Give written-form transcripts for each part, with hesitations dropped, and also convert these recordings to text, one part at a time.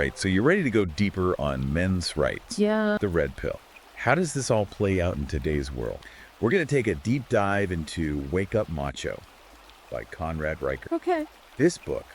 right, so you're ready to go deeper on men's rights. Yeah. The red pill. How does this all play out in today's world? We're going to take a deep dive into Up Macho by Conrad Riker. Okay. This book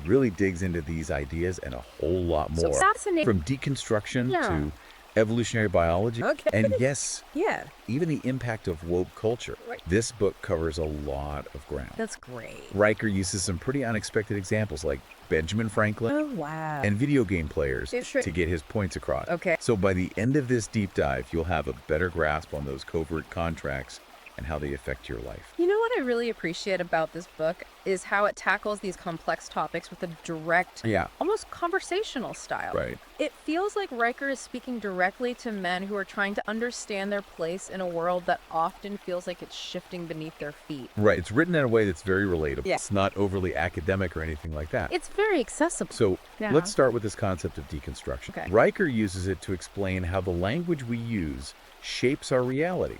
really digs into these ideas and a whole lot more. So fascinating. From deconstruction Yeah. to evolutionary biology. Okay. And yes, Yeah. even the impact of woke culture. Right. This book covers a lot of ground. That's great. Riker uses some pretty unexpected examples like Benjamin Franklin Oh, wow. and video game players Sure. to get his points across. Okay. So by the end of this deep dive, you'll have a better grasp on those covert contracts and how they affect your life. You know what I really appreciate about this book is how it tackles these complex topics with a direct, almost conversational style. Right. It feels like Riker is speaking directly to men who are trying to understand their place in a world that often feels like it's shifting beneath their feet. Right. It's written in a way that's very relatable. Yeah. It's not overly academic or anything like that. It's very accessible. So Yeah. let's start with this concept of deconstruction. Okay. Riker uses it to explain how the language we use shapes our reality,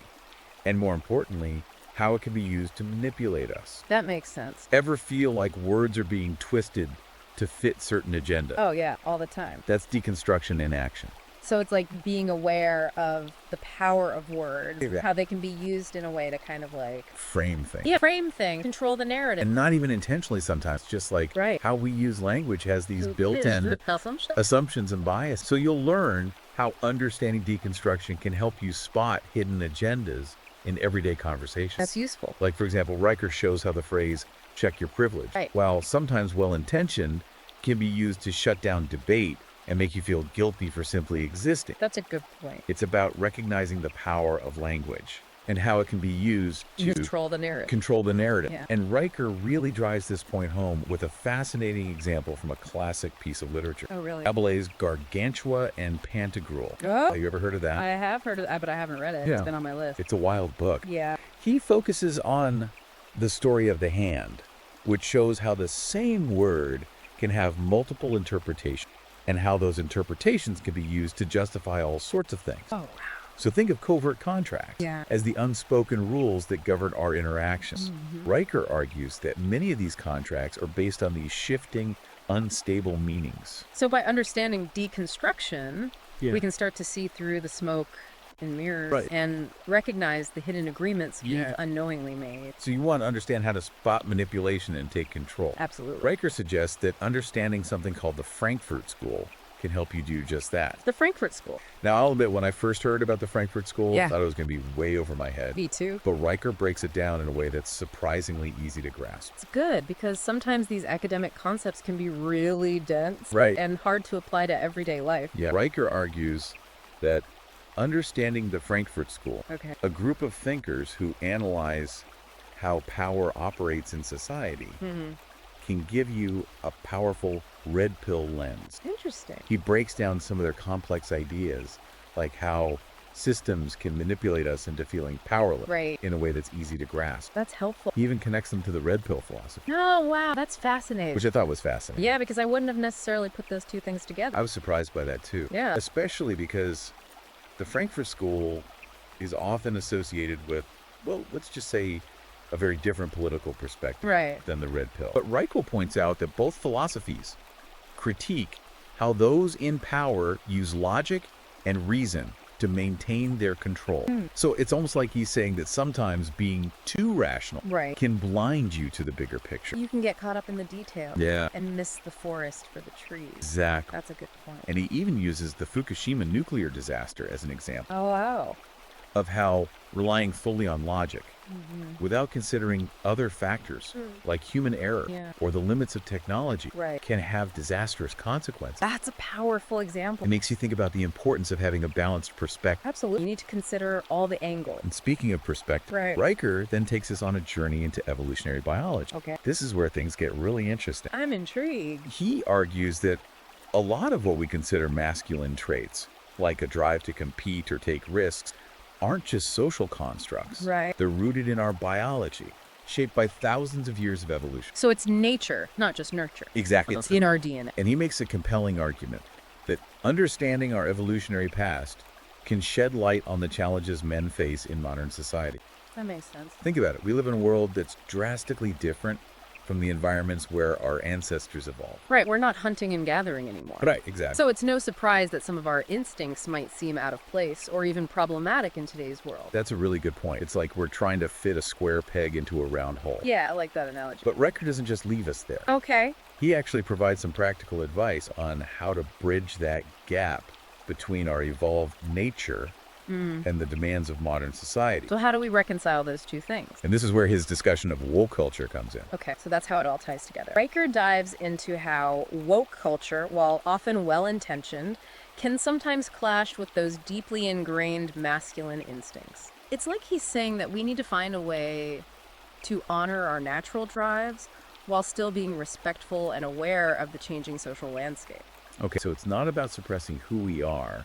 and more importantly, how it can be used to manipulate us. That makes sense. Ever feel like words are being twisted to fit certain agenda? Oh, yeah, all the time. That's deconstruction in action. So it's like being aware of the power of words, Yeah. how they can be used in a way to kind of like, Frame things. frame things, control the narrative. And not even intentionally sometimes, just like Right. how we use language has these built-in assumption. assumptions and bias. So you'll learn how understanding deconstruction can help you spot hidden agendas in everyday conversations. That's useful. Like, for example, Riker shows how the phrase, check your privilege, Right. while sometimes well-intentioned, can be used to shut down debate and make you feel guilty for simply existing. That's a good point. It's about recognizing the power of language and how it can be used to Control the narrative. control the narrative. Yeah. And Riker really drives this point home with a fascinating example from a classic piece of literature. Oh, really? Rabelais' Gargantua and Pantagruel. Oh. Have you ever heard of that? I have heard of that, but I haven't read it. Yeah. It's been on my list. It's a wild book. Yeah. He focuses on the story of the hand, which shows how the same word can have multiple interpretations and how those interpretations can be used to justify all sorts of things. Oh, wow. So think of covert contracts Yeah. as the unspoken rules that govern our interactions. Mhm. Riker argues that many of these contracts are based on these shifting, unstable meanings. So by understanding deconstruction, Yeah. we can start to see through the smoke and mirrors Right. and recognize the hidden agreements Yeah. we've unknowingly made. So you want to understand how to spot manipulation and take control. Absolutely. Riker suggests that understanding something called the Frankfurt School can help you do just that. The Frankfurt School. Now, I'll admit, when I first heard about the Frankfurt School, Yeah. I thought it was going to be way over my head. Me too. But Riker breaks it down in a way that's surprisingly easy to grasp. It's good because sometimes these academic concepts can be really dense Right. and hard to apply to everyday life. Yeah. Riker argues that understanding the Frankfurt School, Okay. a group of thinkers who analyze how power operates in society, Hmm. can give you a powerful red pill lens. Interesting. He breaks down some of their complex ideas, like how systems can manipulate us into feeling powerless Right. in a way that's easy to grasp. That's helpful. He even connects them to the red pill philosophy, Oh, wow. That's fascinating. which I thought was fascinating. Yeah, because I wouldn't have necessarily put those two things together. I was surprised by that too. Yeah. Especially because the Frankfurt School is often associated with, well, let's just say, a very different political perspective Right. than the red pill. But Reichel points out that both philosophies critique how those in power use logic and reason to maintain their control. So it's almost like he's saying that sometimes being too rational Right. can blind you to the bigger picture. You can get caught up in the detail. Yeah. And miss the forest for the trees. Exactly. That's a good point. And he even uses the Fukushima nuclear disaster as an example Oh, wow. of how relying fully on logic without considering other factors like human error Yeah. or the limits of technology Right. can have disastrous consequences. That's a powerful example. It makes you think about the importance of having a balanced perspective. Absolutely. You need to consider all the angles. And speaking of perspective, Right. Riker then takes us on a journey into evolutionary biology. Okay. This is where things get really interesting. I'm intrigued. He argues that a lot of what we consider masculine traits, like a drive to compete or take risks, aren't just social constructs. Right. They're rooted in our biology, shaped by thousands of years of evolution. So it's nature, not just nurture. Exactly. It's in our DNA. And he makes a compelling argument that understanding our evolutionary past can shed light on the challenges men face in modern society. That makes sense. Think about it. We live in a world that's drastically different from the environments where our ancestors evolved. Right, we're not hunting and gathering anymore. Right, exactly. So it's no surprise that some of our instincts might seem out of place or even problematic in today's world. That's a really good point. It's like we're trying to fit a square peg into a round hole. Yeah, I like that analogy. But Riker doesn't just leave us there. Okay. He actually provides some practical advice on how to bridge that gap between our evolved nature and the demands of modern society. So how do we reconcile those two things? And this is where his discussion of woke culture comes in. Okay, so that's how it all ties together. Riker dives into how woke culture, while often well-intentioned, can sometimes clash with those deeply ingrained masculine instincts. It's like he's saying that we need to find a way to honor our natural drives while still being respectful and aware of the changing social landscape. Okay, so it's not about suppressing who we are,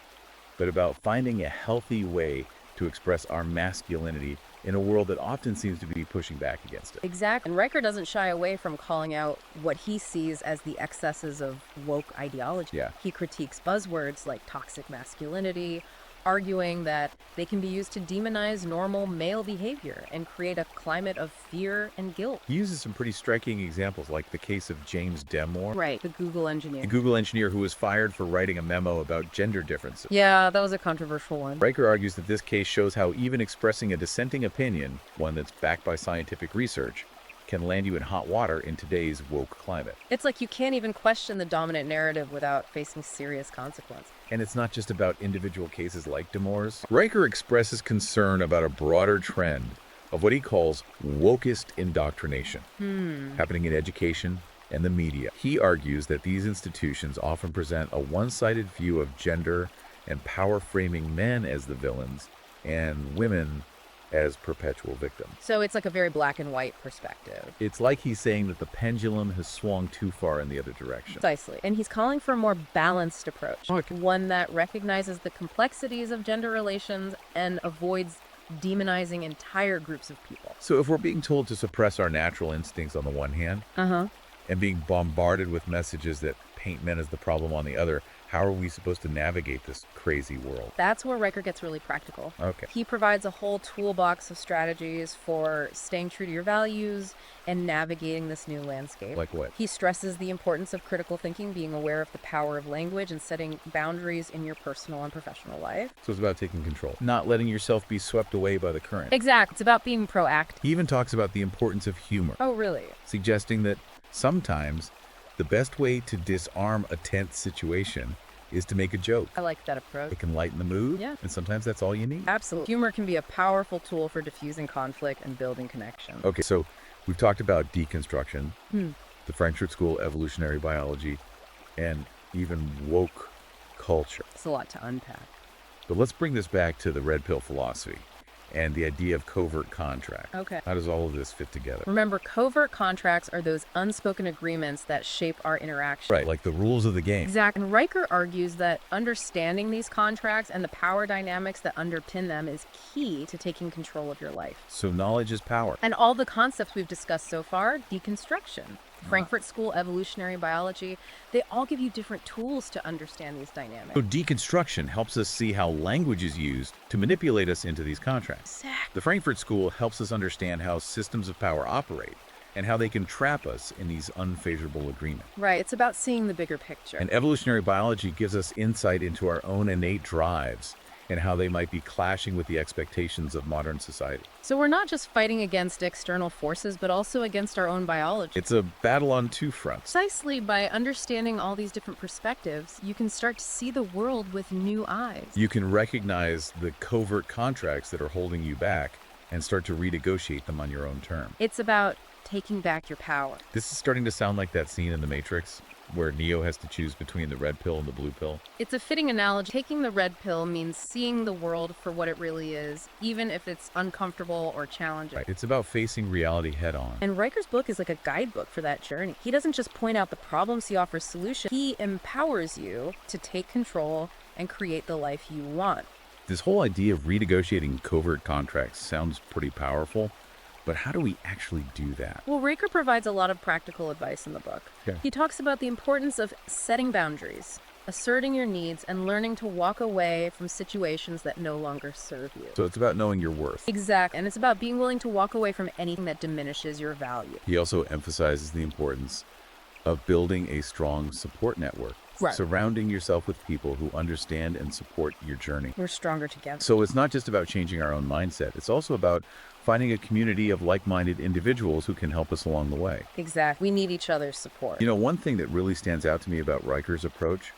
but about finding a healthy way to express our masculinity in a world that often seems to be pushing back against it. Exactly. And Riker doesn't shy away from calling out what he sees as the excesses of woke ideology. Yeah. He critiques buzzwords like toxic masculinity, arguing that they can be used to demonize normal male behavior and create a climate of fear and guilt. He uses some pretty striking examples, like the case of James Damore, Right, the Google engineer. the Google engineer who was fired for writing a memo about gender differences. Yeah, that was a controversial one. Riker argues that this case shows how even expressing a dissenting opinion, one that's backed by scientific research, can land you in hot water in today's woke climate. It's like you can't even question the dominant narrative without facing serious consequence. And it's not just about individual cases like Damore's. Riker expresses concern about a broader trend of what he calls wokeist indoctrination happening in education and the media. He argues that these institutions often present a one-sided view of gender and power, framing men as the villains and women as perpetual victims. So it's like a very black and white perspective. It's like he's saying that the pendulum has swung too far in the other direction. Precisely. And he's calling for a more balanced approach, one that recognizes the complexities of gender relations and avoids demonizing entire groups of people. So if we're being told to suppress our natural instincts on the one hand, and being bombarded with messages that paint men as the problem on the other, how are we supposed to navigate this crazy world? That's where Riker gets really practical. Okay. He provides a whole toolbox of strategies for staying true to your values and navigating this new landscape. Like what? He stresses the importance of critical thinking, being aware of the power of language, and setting boundaries in your personal and professional life. So it's about taking control, not letting yourself be swept away by the current. Exactly. It's about being proactive. He even talks about the importance of humor, Oh, really? suggesting that sometimes the best way to disarm a tense situation is to make a joke. I like that approach. It can lighten the mood, Yeah. and sometimes that's all you need. Absolutely. Humor can be a powerful tool for diffusing conflict and building connection. Okay, so we've talked about deconstruction, the Frankfurt School, evolutionary biology, and even woke culture. It's a lot to unpack. But let's bring this back to the red pill philosophy and the idea of covert contract. Okay. How does all of this fit together? Remember, covert contracts are those unspoken agreements that shape our interaction. Right, like the rules of the game. Exactly. And Riker argues that understanding these contracts and the power dynamics that underpin them is key to taking control of your life. So knowledge is power. And all the concepts we've discussed so far, deconstruction, Frankfurt School, evolutionary biology, they all give you different tools to understand these dynamics. So deconstruction helps us see how language is used to manipulate us into these contracts. Exactly. The Frankfurt School helps us understand how systems of power operate and how they can trap us in these unfavorable agreements. Right. It's about seeing the bigger picture. And evolutionary biology gives us insight into our own innate drives and how they might be clashing with the expectations of modern society. So we're not just fighting against external forces, but also against our own biology. It's a battle on two fronts. Precisely by understanding all these different perspectives, you can start to see the world with new eyes. You can recognize the covert contracts that are holding you back and start to renegotiate them on your own terms. It's about taking back your power. This is starting to sound like that scene in The Matrix where Neo has to choose between the red pill and the blue pill. It's a fitting analogy. Taking the red pill means seeing the world for what it really is, even if it's uncomfortable or challenging. Right. It's about facing reality head on. And Riker's book is like a guidebook for that journey. He doesn't just point out the problems, he offers solutions. He empowers you to take control and create the life you want. This whole idea of renegotiating covert contracts sounds pretty powerful, but how do we actually do that? Well, Riker provides a lot of practical advice in the book. Okay. He talks about the importance of setting boundaries, asserting your needs, and learning to walk away from situations that no longer serve you. So it's about knowing your worth. Exactly. And it's about being willing to walk away from anything that diminishes your value. He also emphasizes the importance of building a strong support network. Right. Surrounding yourself with people who understand and support your journey. We're stronger together. So it's not just about changing our own mindset. It's also about finding a community of like-minded individuals who can help us along the way. Exactly. We need each other's support. You know, one thing that really stands out to me about Riker's approach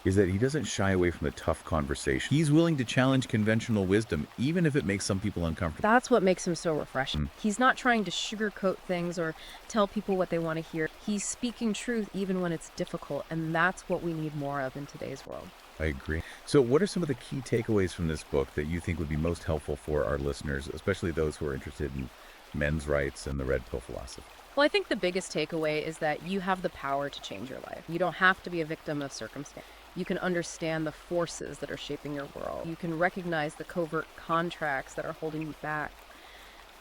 is that he doesn't shy away from the tough conversation. He's willing to challenge conventional wisdom, even if it makes some people uncomfortable. That's what makes him so refreshing. He's not trying to sugarcoat things or tell people what they want to hear. He's speaking truth even when it's difficult, and that's what we need more of in today's world. I agree. So what are some of the key takeaways from this book that you think would be most helpful for our listeners, especially those who are interested in men's rights and the red pill philosophy? Well, I think the biggest takeaway is that you have the power to change your life. You don't have to be a victim of circumstance. You can understand the forces that are shaping your world. You can recognize the covert contracts that are holding you back.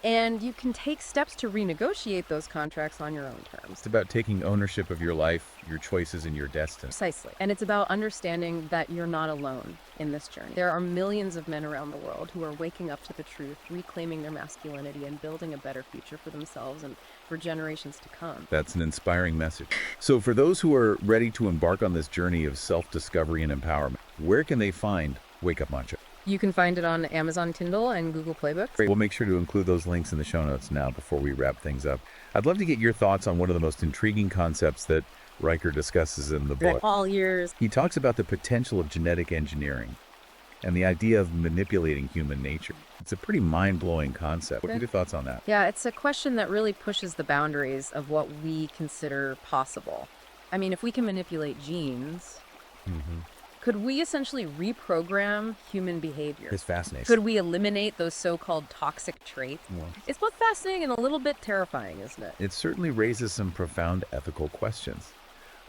And you can take steps to renegotiate those contracts on your own terms. It's about taking ownership of your life, your choices, and your destiny. Precisely. And it's about understanding that you're not alone in this journey. There are millions of men around the world who are waking up to the truth, reclaiming their masculinity, and building a better future for themselves and for generations to come. That's an inspiring message. So for those who are ready to embark on this journey of self-discovery and empowerment, where can they find Wake Up Macho? You can find it on Amazon Kindle and Google Play Books. We'll make sure to include those links in the show notes now before we wrap things up. I'd love to get your thoughts on one of the most intriguing concepts that Riker discusses in the book. All years. He talks about the potential of genetic engineering and the idea of manipulating human nature. It's a pretty mind-blowing concept. What are your thoughts on that? Yeah, it's a question that really pushes the boundaries of what we consider possible. I mean, if we can manipulate genes, could we essentially reprogram human behavior? It's fascinating. Could we eliminate those so-called toxic traits? Well, It's both fascinating and a little bit terrifying, isn't it? it certainly raises some profound ethical questions.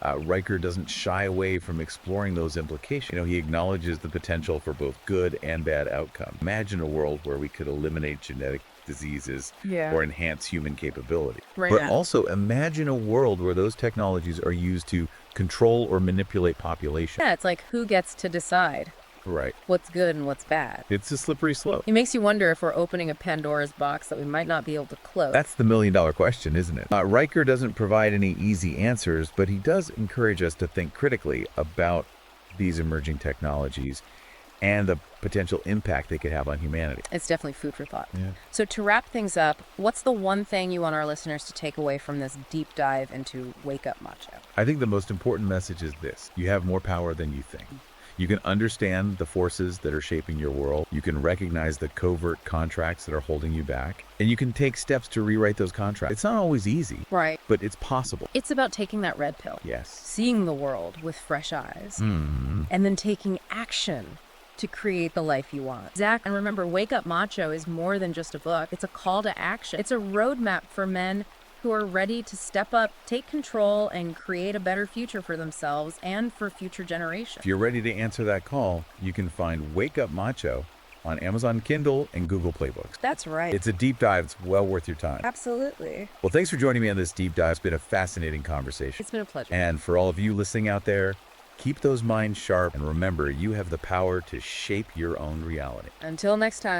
Riker doesn't shy away from exploring those implications. You know, he acknowledges the potential for both good and bad outcomes. Imagine a world where we could eliminate genetic diseases or enhance human capability. Right. But also imagine a world where those technologies are used to control or manipulate population. Yeah, it's like who gets to decide Right. what's good and what's bad? It's a slippery slope. It makes you wonder if we're opening a Pandora's box that we might not be able to close. That's the million-dollar question, isn't it? Riker doesn't provide any easy answers, but he does encourage us to think critically about these emerging technologies and the potential impact they could have on humanity. It's definitely food for thought. Yeah. So to wrap things up, what's the one thing you want our listeners to take away from this deep dive into Wake Up Macho? I think the most important message is this: you have more power than you think. You can understand the forces that are shaping your world. You can recognize the covert contracts that are holding you back. And you can take steps to rewrite those contracts. It's not always easy, Right. but it's possible. It's about taking that red pill, Yes. seeing the world with fresh eyes, and then taking action to create the life you want. Zach, and remember, Wake Up Macho is more than just a book. It's a call to action. It's a roadmap for men who are ready to step up, take control, and create a better future for themselves and for future generations. If you're ready to answer that call, you can find Wake Up Macho on Amazon Kindle and Google Play Books. That's right. It's a deep dive. It's well worth your time. Absolutely. Well, thanks for joining me on this deep dive. It's been a fascinating conversation. It's been a pleasure. And for all of you listening out there, keep those minds sharp and remember, you have the power to shape your own reality. Until next time.